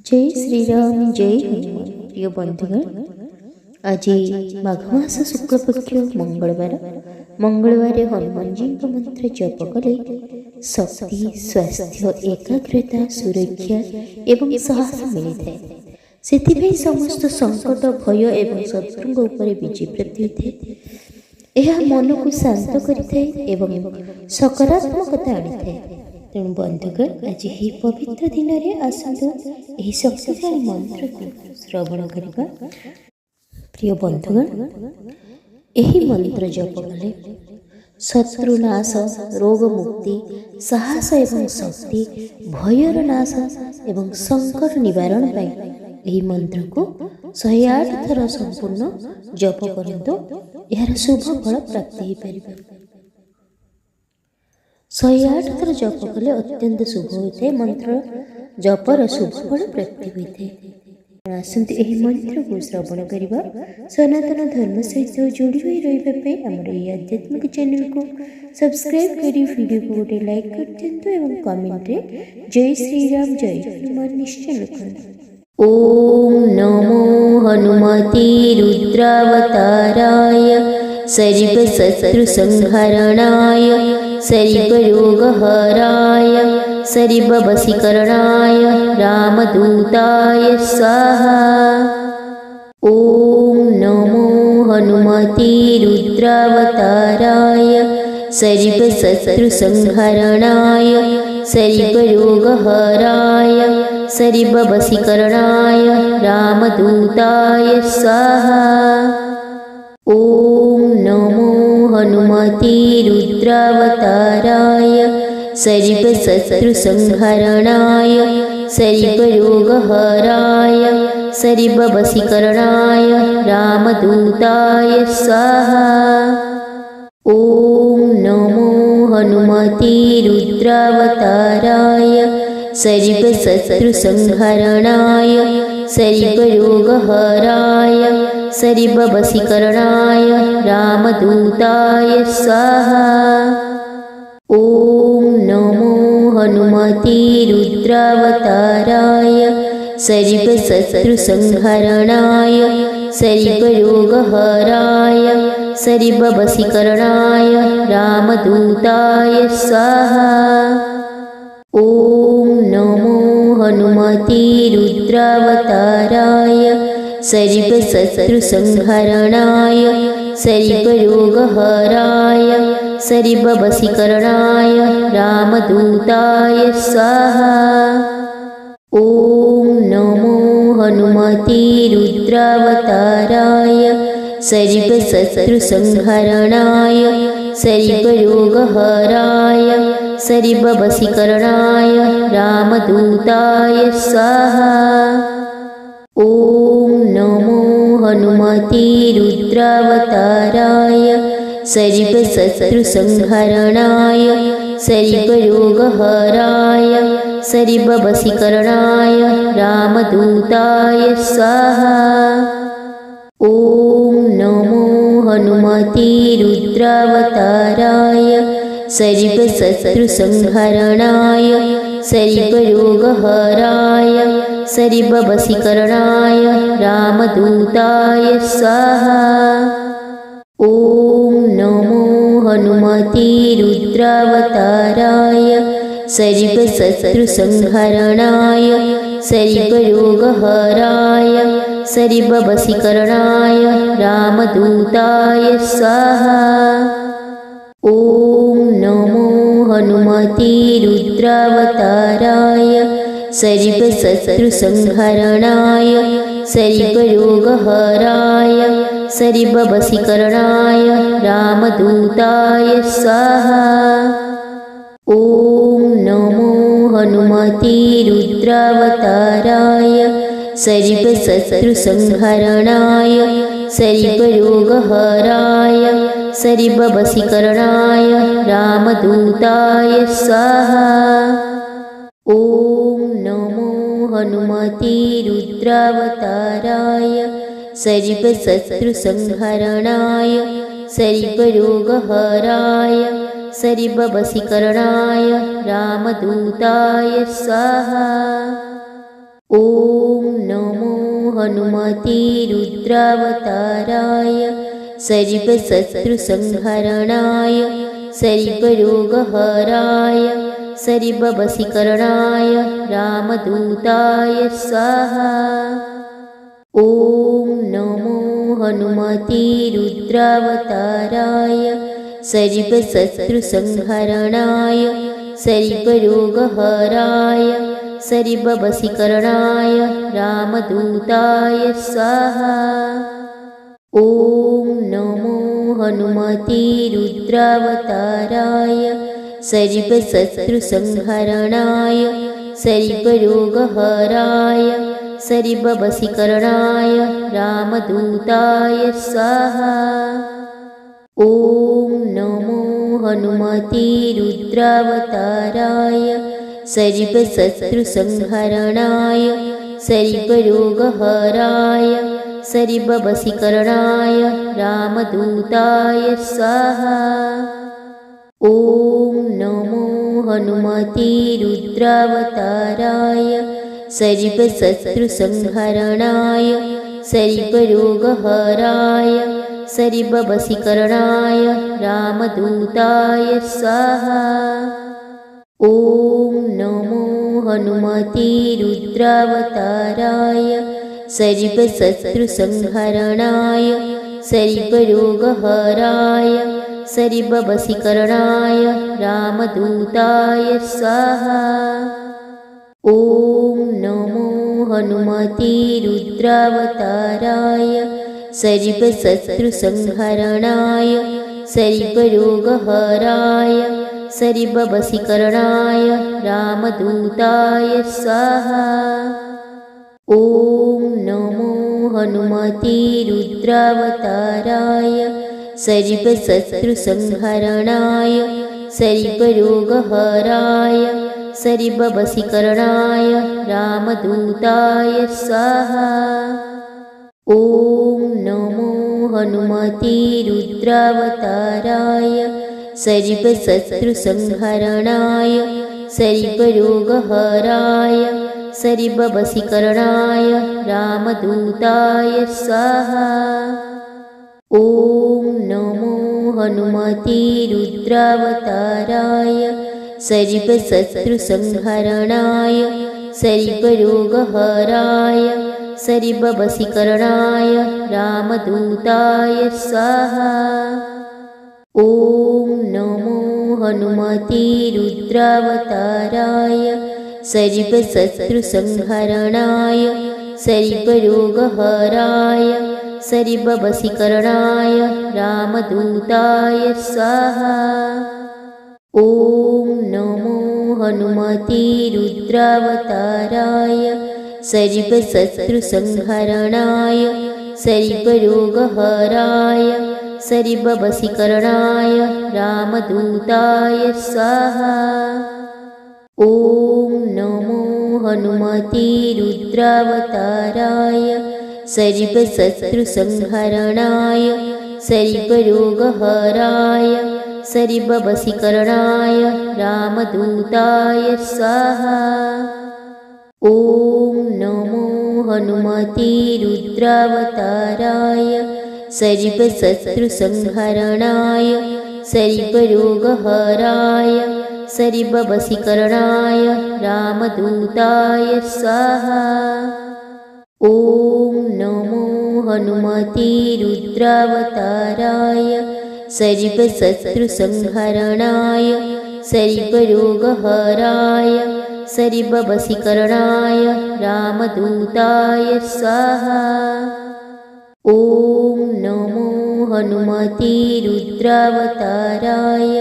जय श्री राम जय हनुमान। प्रिय बंधुगण, आज माघ मास शुक्लपक्ष मंगलवार हनुमान जी मंत्र जप कले शक्ति, स्वास्थ्य, एकाग्रता, सुरक्षा एवं साहस मिलता है। से समस्त संकट, भय एवं शत्रु उपरे विजय प्राप्ति होता है। यह मन को शांत करता एवं सकारात्मकता आनी। तेणु बंधुगण, आज यही पवित्र दिन में आसतु यही शक्तिशाली मंत्र को श्रवण करवा। प्रिय बंधुगण, यही मंत्र जप कले शत्रुनाश, रोग मुक्ति, साहस एवं शक्ति, भयर नाश एवं संकट निवारण पाई यही मंत्र को 108 थर संपूर्ण जप करंतु यार शुभ फल प्राप्ति हो पारिबा। 108 थर जप कले अत्यंत शुभ होता है। मंत्र जपर शुभ फल प्राप्ति होता है। आसंतु यही मंत्र को श्रवण करवा। सनातन धर्म सहित जोड़ी हुई रही आमर ये आध्यात्मिक चैनल को सब्सक्राइब करी वीडियो को गोटे लाइक कर दिंतु एवं कमेंट रे जय श्री राम जय हनुमान निश्चय लिखंतु। ओम नमो हनुमते रुद्रावताराय सरिप शत्रु संहरणाय सरिप रोगहराय सरिप वशीकरणाय रामदूताय स्वाहा। ओम नमो हनुमते रुद्रावताराय सरिप शत्रु संहरणाय सरिप रोगहराय सरिप वशीकरणाय रामदूताय स्वाहा। ओम नमो हनुमते रुद्रावताराय सरिप शत्रु संहरणाय सरिप रोगहराय सरिप वशीकरणाय रामदूताय स्वाहा। ओम नमो हनुमते रुद्रावताराय सरिप शत्रु संहरणाय सरिप रोगहराय सरिप वशीकरणाय रामदूताय स्वाहा। ओम नमो हनुमते रुद्रावताराय सरिप शत्रु संहरणाय सरिप रोगहराय सरिप वशीकरणाय रामदूताय स्वाहा। ओम नमो हनुमते रुद्रावताराय सरिप शत्रु संहरणाय सरिप रोगहराय सरिप वशीकरणाय रामदूताय स्वाहा। ओम नमो हनुमते रुद्रावताराय सरिप शत्रु संहरणाय सरिप रोगहराय सरिप वशीकरणाय रामदूताय स्वाहा। ओम नमो हनुमते रुद्रावताराय सरिप शत्रु संहरणाय सरिप रोगहराय सरिप वशीकरणाय रामदूताय स्वाहा। ओम नमो हनुमते रुद्रावताराय सरिप शत्रु संहरणाय सरिप रोगहराय सरिप वशीकरणाय रामदूताय स्वाहा। ओम नमो हनुमते रुद्रावताराय सरिप शत्रु संहरणाय सरिप रोगहराय सरिप वशीकरणाय रामदूताय स्वाहा। ओम नमो हनुमते रुद्रावताराय सरिप शत्रु संहरणाय सरिप रोगहराय सरिप वशीकरणाय रामदूताय स्वाहा। ओम नमो हनुमते रुद्रावताराय सरिप शत्रु संहरणाय सरिप रोगहराय सरिप वशीकरणाय रामदूताय स्वाहा। ओम नमो हनुमते रुद्रावताराय सरिप शत्रु संहरणाय सरिप रोगहराय सरिप वशीकरणाय रामदूताय स्वाहा। ओम हनुमते रुद्रावताराय सर्वशत्रुसंहरणाय सर्वरोगहराय सर्ववशीकरणाय रामदूताय स्वाहा। ॐ नमो हनुमते रुद्रावताराय सर्वशत्रुसंहरणाय सर्वरोगहराय सर्ववशीकरणाय रामदूताय स्वाहा। ॐ नमो हनुमते रुद्रावताराय सर्वशत्रुसंहरणाय सर्वरोगहराय सर्ववशीकरणाय रामदूताय स्वाहा। ॐ नमो हनुमते रुद्रावताराय सर्वशत्रुसंहरणाय सर्वरोगहराय सर्ववशीकरणाय रामदूताय स्वाहा। ॐ नमो हनुमते रुद्रावताराय सर्वशत्रुसंहरणाय सर्वरोगहराय सर्ववशीकरणाय रामदूताय स्वाहा। ॐ नमो हनुमते रुद्रावताराय सर्वशत्रुसंहरणाय सर्वरोगहराय सर्ववशीकरणाय रामदूताय स्वाहा। ॐ नमो हनुमते रुद्रावताराय सर्वशत्रुसंहरणाय सर्वरोगहराय सर्ववशीकरणाय रामदूताय स्वाहा। ॐ नमो हनुमते रुद्रावताराय सर्वशत्रुसंहरणाय सर्वरोगहराय सर्ववशीकरणाय रामदूताय स्वाहा। ॐ नमो हनुमते रुद्रावताराय सर्वशत्रुसंहरणाय सर्वरोगहराय सर्ववशीकरणाय रामदूताय स्वाहा। ॐ नमो हनुमते रुद्रावताराय सर्वशत्रुसंहरणाय सर्वरोगहराय सर्ववशीकरणाय रामदूताय स्वाहा। ॐ नमो हनुमते रुद्रावताराय सर्वशत्रुसंहरणाय सर्वरोगहराय सर्ववशीकरणाय रामदूताय स्वाहा। ॐ नमो हनुमते रुद्रावताराय सर्वशत्रुसंहरणाय सर्वरोगहराय सर्ववशीकरणाय रामदूताय स्वाहा। ॐ नमो हनुमते रुद्रावताराय सर्वशत्रुसंहरणाय सर्वरोगहराय सर्ववशीकरणाय रामदूताय स्वाहा। ॐ नमो हनुमते रुद्रावताराय सर्वशत्रुसंहरणाय सर्वरोगहराय सर्ववशीकरणाय रामदूताय स्वाहा। ॐ नमो हनुमते रुद्रावताराय सर्वशत्रुसंहरणाय सर्वरोगहराय सर्ववशीकरणाय रामदूताय स्वाहा। ॐ नमो हनुमते रुद्रावताराय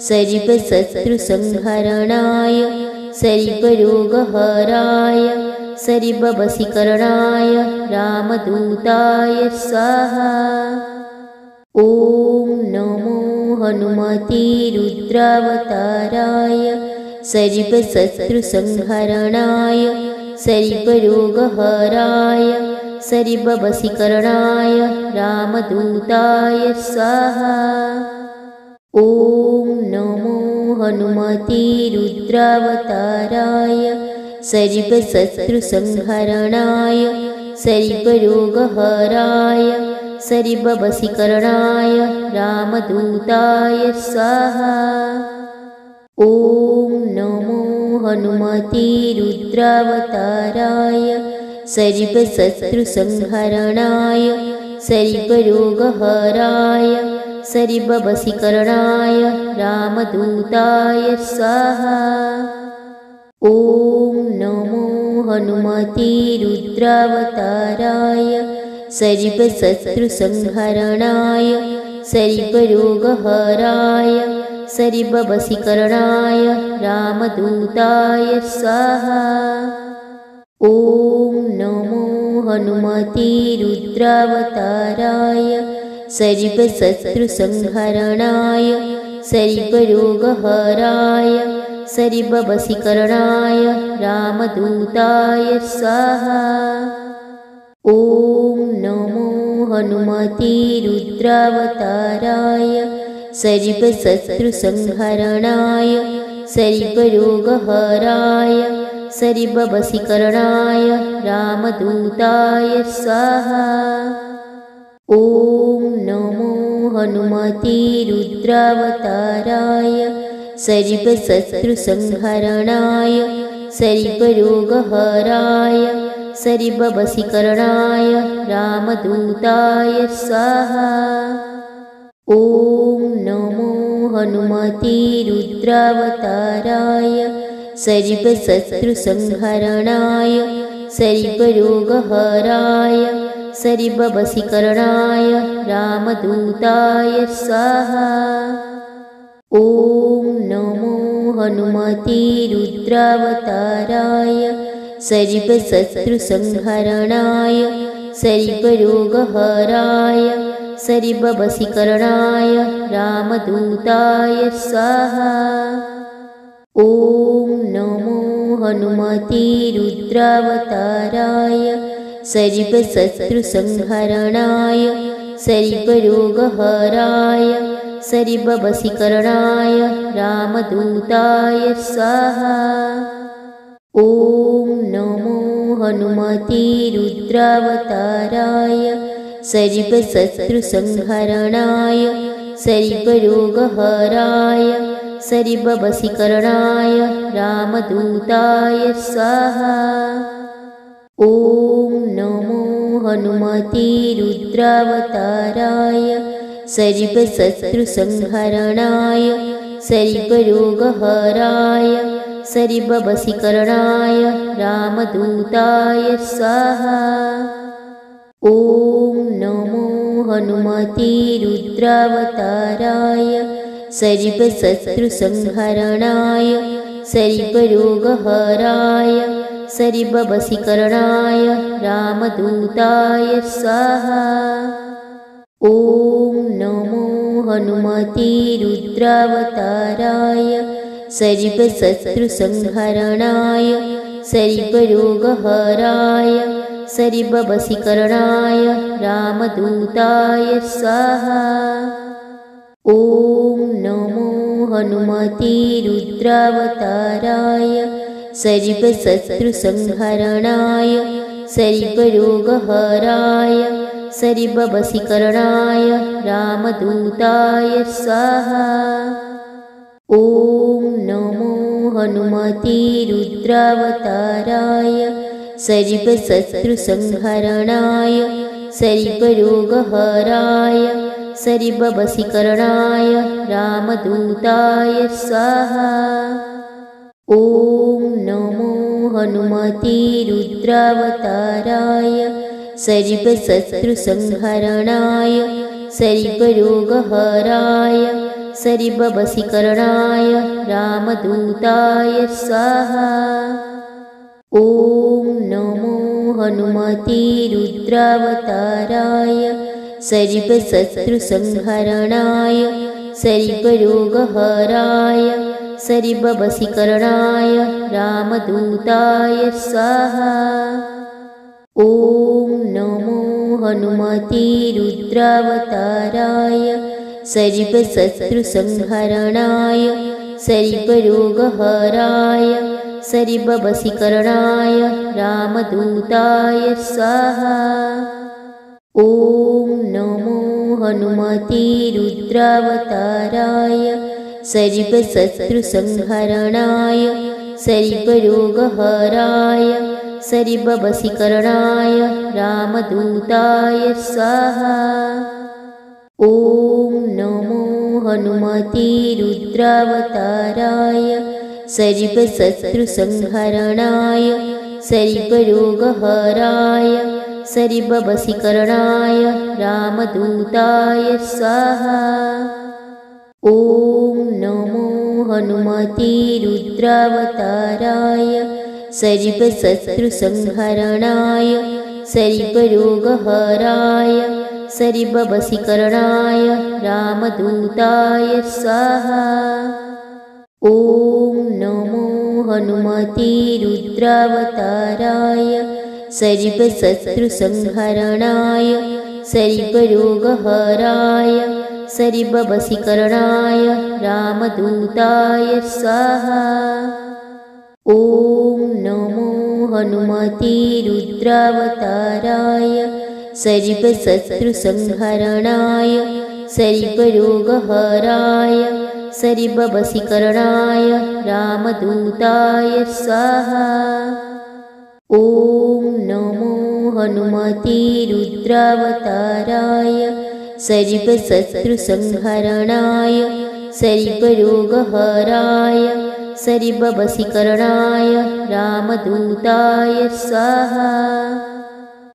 सर्वशत्रुसंहरणाय सर्वरोगहराय सर्ववशीकरणाय रामदूताय स्वाहा। ॐ नमो हनुमते रुद्रावताराय सर्वशत्रुसंहरणाय सर्वरोगहराय सर्ववशीकरणाय रामदूताय स्वाहा। ॐ नमो हनुमते रुद्रावताराय सर्वशत्रुसंहरणाय सरिपरोगहराय सरिबवशीकरणाय रामदूताय स्वाहा। ॐ नमो हनुमते रुद्रावताराय सरिपशत्रुसंहरणाय सरिपरोगहराय सरिबवशीकरणाय रामदूताय स्वाहा। ॐ नमो हनुमते रुद्रावताराय सरिपशत्रुसंहरणाय सरिपरोगहराय सरिबवशीकरणाय रामदूताय स्वाहा। ॐ नमो हनुमते रुद्रावताराय सरिपशत्रुसंहरणाय सरिपरोगहराय सरिबवशीकरणाय रामदूताय स्वाहा। ॐ नमो हनुमते रुद्रावताराय सरिपशत्रुसंहरणाय सरिपरोगहराय सरिबवशीकरणाय रामदूताय स्वाहा। ॐ नमो हनुमते रुद्रावताराय सरिपशत्रुसंहरणाय सरिपरोगहराय सरिबवशीकरणाय रामदूताय स्वाहा। ॐ नमो हनुमते रुद्रावताराय सरिपशत्रुसंहरणाय सरिपरोगहराय सरिबवशीकरणाय रामदूताय स्वाहा। ॐ नमो हनुमते रुद्रावताराय सरिपशत्रुसंहरणाय सरिपरोगहराय सरिबवशीकरणाय रामदूताय स्वाहा। ॐ नमो हनुमते रुद्रावताराय सरिपशत्रुसंहरणाय सरिपरोगहराय सरिबवशीकरणाय रामदूताय स्वाहा। ॐ नमो हनुमते रुद्रावताराय सरिपशत्रुसंहरणाय सरिपरोगहराय सरिबवशीकरणाय रामदूताय स्वाहा। ॐ नमो हनुमते रुद्रावताराय सरिपशत्रुसंहरणाय सरिपरोगहराय सरिबवशीकरणाय रामदूताय स्वाहा। ॐ नमो हनुमते रुद्रावताराय सरिपशत्रुसंहरणाय सरिपरोगहराय सरिबवशीकरणाय रामदूताय स्वाहा। ॐ नमो हनुमते रुद्रावताराय सरिपशत्रुसंहरणाय सरिपरोगहराय सरिबवशीकरणाय रामदूताय स्वाहा। ॐ नमो हनुमते रुद्रावताराय सरिपशत्रुसंहरणाय सरिपरोगहराय सरिबवशीकरणाय रामदूताय स्वाहा। ॐ नमो हनुमते रुद्रावताराय सरिपशत्रुसंहरणाय सरिपरोगहराय सरिबवशीकरणाय रामदूताय स्वाहा। ॐ नमो हनुमते रुद्रावताराय सरिपशत्रुसंहरणाय सरिपरोगहराय सरिबवशीकरणाय रामदूताय स्वाहा। ॐ नमो हनुमते रुद्रावताराय सरिपशत्रुसंहरणाय सरिपरोगहराय सरिबवशीकरणाय रामदूताय स्वाहा। ॐ नमो हनुमते रुद्रावताराय सरिपशत्रुसंहरणाय सरिपरोगहराय सरिबवशीकरणाय रामदूताय स्वाहा। ॐ नमो हनुमते रुद्रावताराय सरिबशत्रुसंहरणाय सरिबरोगहराय सरिबवशीकरणाय रामदूताय स्वाहा। ॐ नमो हनुमते रुद्रावताराय सरिबशत्रुसंहरणाय सरिबरोगहराय सरिबवशीकरणाय रामदूताय स्वाहा। ॐ नमो हनुमते रुद्रावताराय सरिबशत्रुसंहरणाय सरिबरोगहराय सरिबवशीकरणाय रामदूताय स्वाहा। ॐ नमो हनुमते रुद्रावताराय सरिबशत्रुसंहरणाय सरिबरोगहराय सरिबवशीकरणाय रामदूताय स्वाहा। ॐ नमो हनुमते रुद्रावताराय सरिबशत्रुसंहरणाय सरिबरोगहराय सरिबवशीकरणाय रामदूताय स्वाहा। ॐ नमो हनुमते रुद्रावताराय सरिबशत्रुसंहरणाय सरिबरोगहराय सरिबवशीकरणाय रामदूताय स्वाहा।